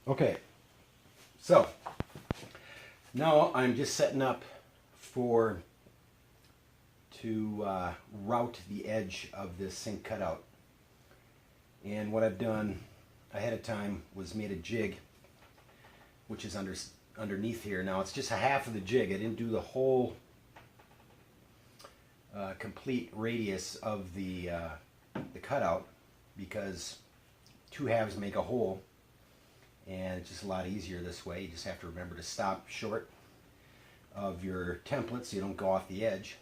Okay, so now I'm just setting up to route the edge of this sink cutout. And what I've done ahead of time was made a jig, which is underneath here. Now it's just a half of the jig. I didn't do the whole complete radius of the cutout, because two halves make a whole, and it's just a lot easier this way. You just have to remember to stop short of your template so you don't go off the edge.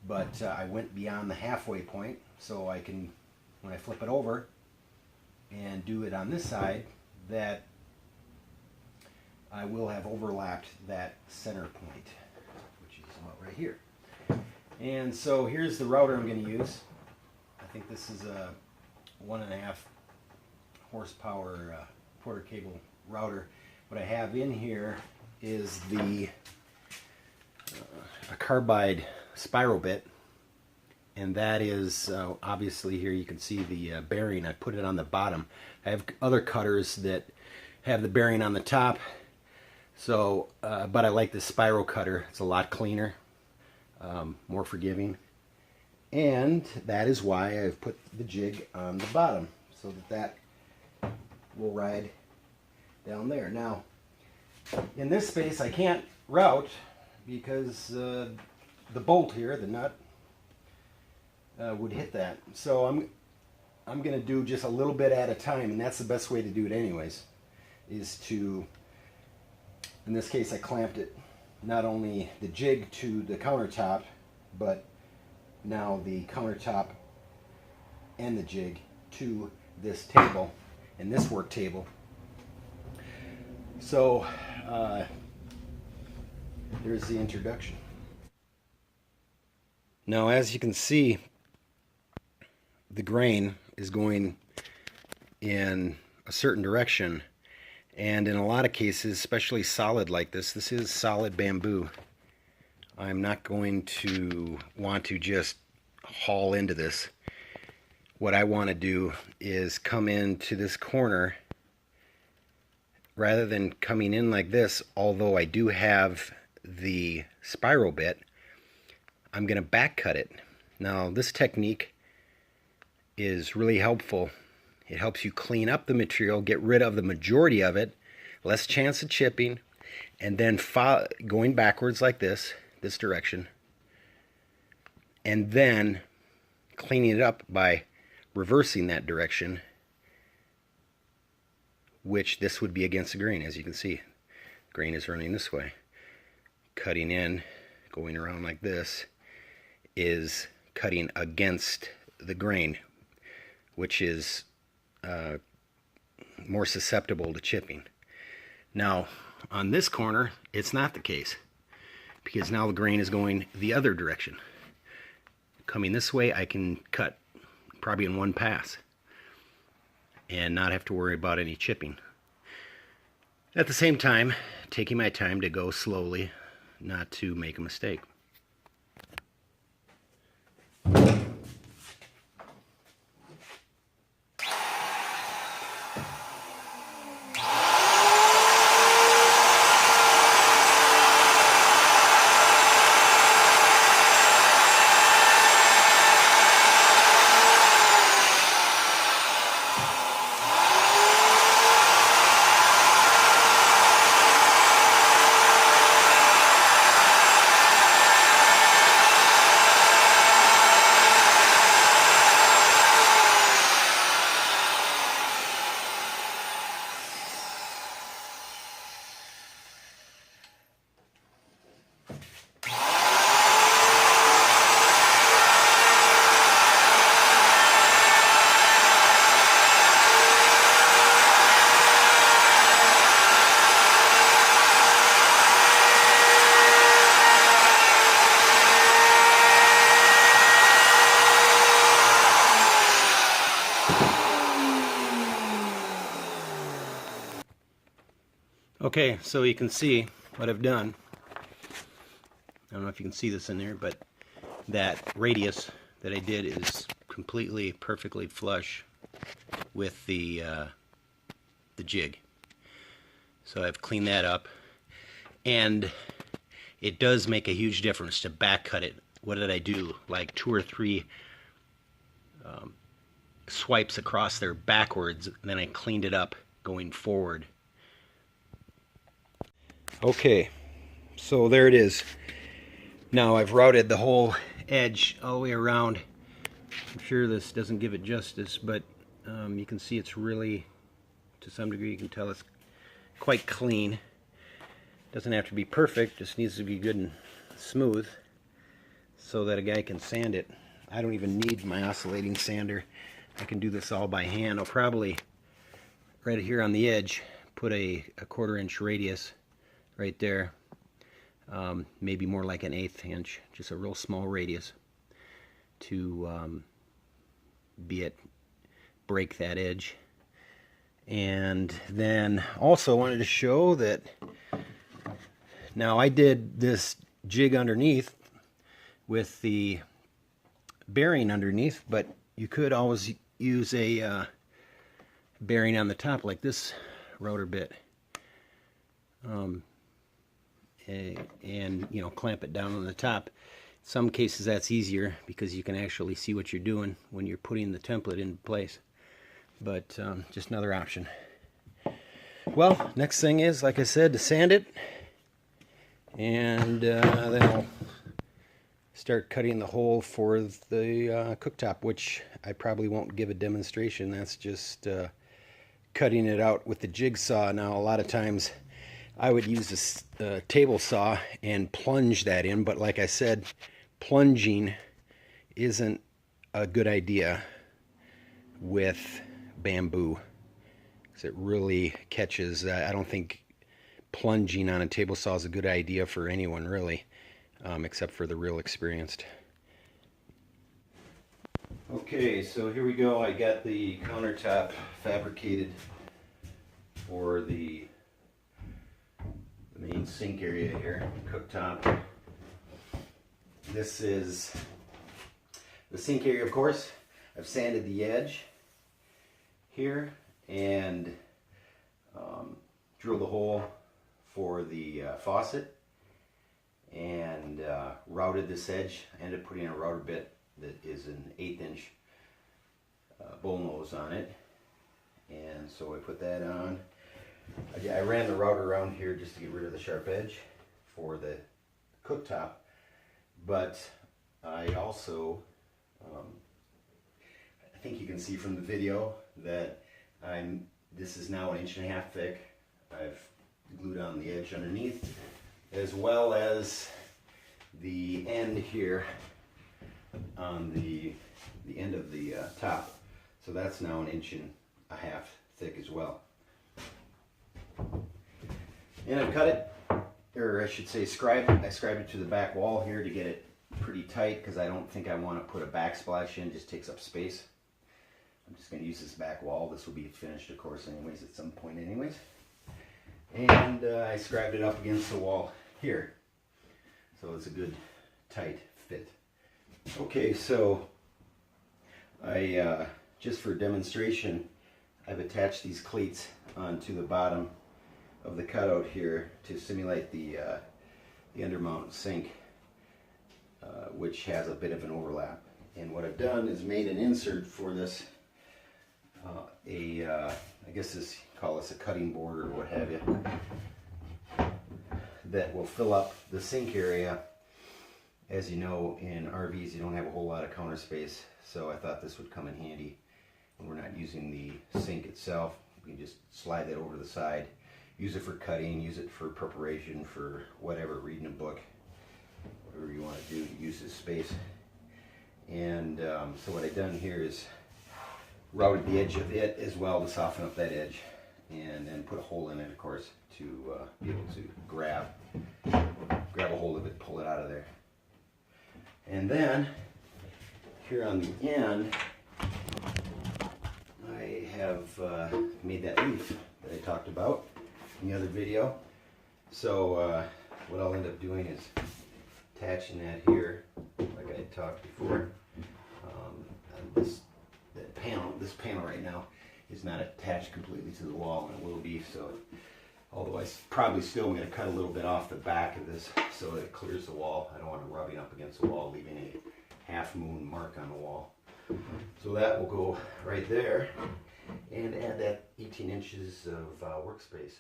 But I went beyond the halfway point, so I can, when I flip it over and do it on this side, that I will have overlapped that center point, which is about right here. And so here's the router I'm going to use. I think this is a 1.5 horsepower quarter cable router. What I have in here is a carbide spiral bit, and that is obviously, here you can see the bearing. I put it on the bottom. I have other cutters that have the bearing on the top, so but I like this spiral cutter. It's a lot cleaner, more forgiving, and that is why I've put the jig on the bottom, so that will ride down there. Now in this space I can't route because the bolt here, the nut, would hit that. So I'm going to do just a little bit at a time, and that's the best way to do it anyways, is to, in this case I clamped it, not only the jig to the countertop, but now the countertop and the jig to this table and this work table. So there's the introduction. Now, as you can see, the grain is going in a certain direction, and in a lot of cases, especially solid like this is solid bamboo. I'm not going to want to just haul into this. What I want to do is come into this corner, rather than coming in like this, although I do have the spiral bit, I'm going to back cut it. Now this technique is really helpful. It helps you clean up the material, get rid of the majority of it, less chance of chipping, and then going backwards like this direction, and then cleaning it up by reversing that direction, which this would be against the grain. As you can see, grain is running this way. Cutting in, going around like this, is cutting against the grain, which is more susceptible to chipping. Now on this corner it's not the case, because now the grain is going the other direction. Coming this way, I can cut probably in one pass and not have to worry about any chipping. At the same time, taking my time to go slowly, not to make a mistake. Okay, so you can see what I've done. I don't know if you can see this in there, but that radius that I did is completely, perfectly flush with the jig. So I've cleaned that up, and it does make a huge difference to back cut it. What did I do? Like 2 or 3 swipes across there backwards, and then I cleaned it up going forward. Okay, so there it is. Now I've routed the whole edge all the way around. I'm sure this doesn't give it justice, but you can see it's really, to some degree, you can tell it's quite clean. Doesn't have to be perfect, just needs to be good and smooth so that a guy can sand it. I don't even need my oscillating sander. I can do this all by hand. I'll probably, right here on the edge, put a 1/4 inch radius right there. Maybe more like an 1/8 inch, just a real small radius to break that edge. And then also wanted to show that now I did this jig underneath with the bearing underneath, but you could always use a bearing on the top like this rotor bit, and you know, clamp it down on the top. In some cases that's easier because you can actually see what you're doing when you're putting the template in place, but just another option. Well, next thing is, like I said, to sand it, and then I'll start cutting the hole for the cooktop, which I probably won't give a demonstration. That's just cutting it out with the jigsaw. Now, a lot of times I would use a table saw and plunge that in, but like I said, plunging isn't a good idea with bamboo, because it really catches. I don't think plunging on a table saw is a good idea for anyone, really, except for the real experienced. Okay, so here we go. I got the countertop fabricated for the main sink area here, cooktop. This is the sink area, of course. I've sanded the edge here and drilled a hole for the faucet, and routed this edge. I ended up putting a router bit that is an 1/8 inch bull nose on it, and so I put that on. I ran the router around here just to get rid of the sharp edge for the cooktop, but I also, I think you can see from the video that this is now 1.5 inches thick. I've glued on the edge underneath, as well as the end here on the end of the top. So that's now 1.5 inches thick as well. And I've cut it, or I should say scribed. I scribed it to the back wall here to get it pretty tight, because I don't think I want to put a backsplash in. It just takes up space. I'm just going to use this back wall. This will be finished, of course, anyways, at some point anyways. And I scribed it up against the wall here, so it's a good tight fit. Okay, so I just for demonstration, I've attached these cleats onto the bottom of the cutout here to simulate the undermount sink, which has a bit of an overlap. And what I've done is made an insert for this, I guess this, call this a cutting board or what have you, that will fill up the sink area. As you know, in RVs you don't have a whole lot of counter space, so I thought this would come in handy when we're not using the sink itself. You can just slide that over to the side, use it for cutting, use it for preparation, for whatever, reading a book, whatever you want to do to use this space. And so what I've done here is routed the edge of it as well to soften up that edge, and then put a hole in it, of course, to be able to grab a hold of it, pull it out of there. And then here on the end, I have made that leaf that I talked about in the other video. So what I'll end up doing is attaching that here, like I talked before. This panel right now is not attached completely to the wall, and it will be. So Although I probably still am going to cut a little bit off the back of this so that it clears the wall. I don't want it rubbing up against the wall, leaving a half moon mark on the wall. So that will go right there, and add that 18 inches of workspace.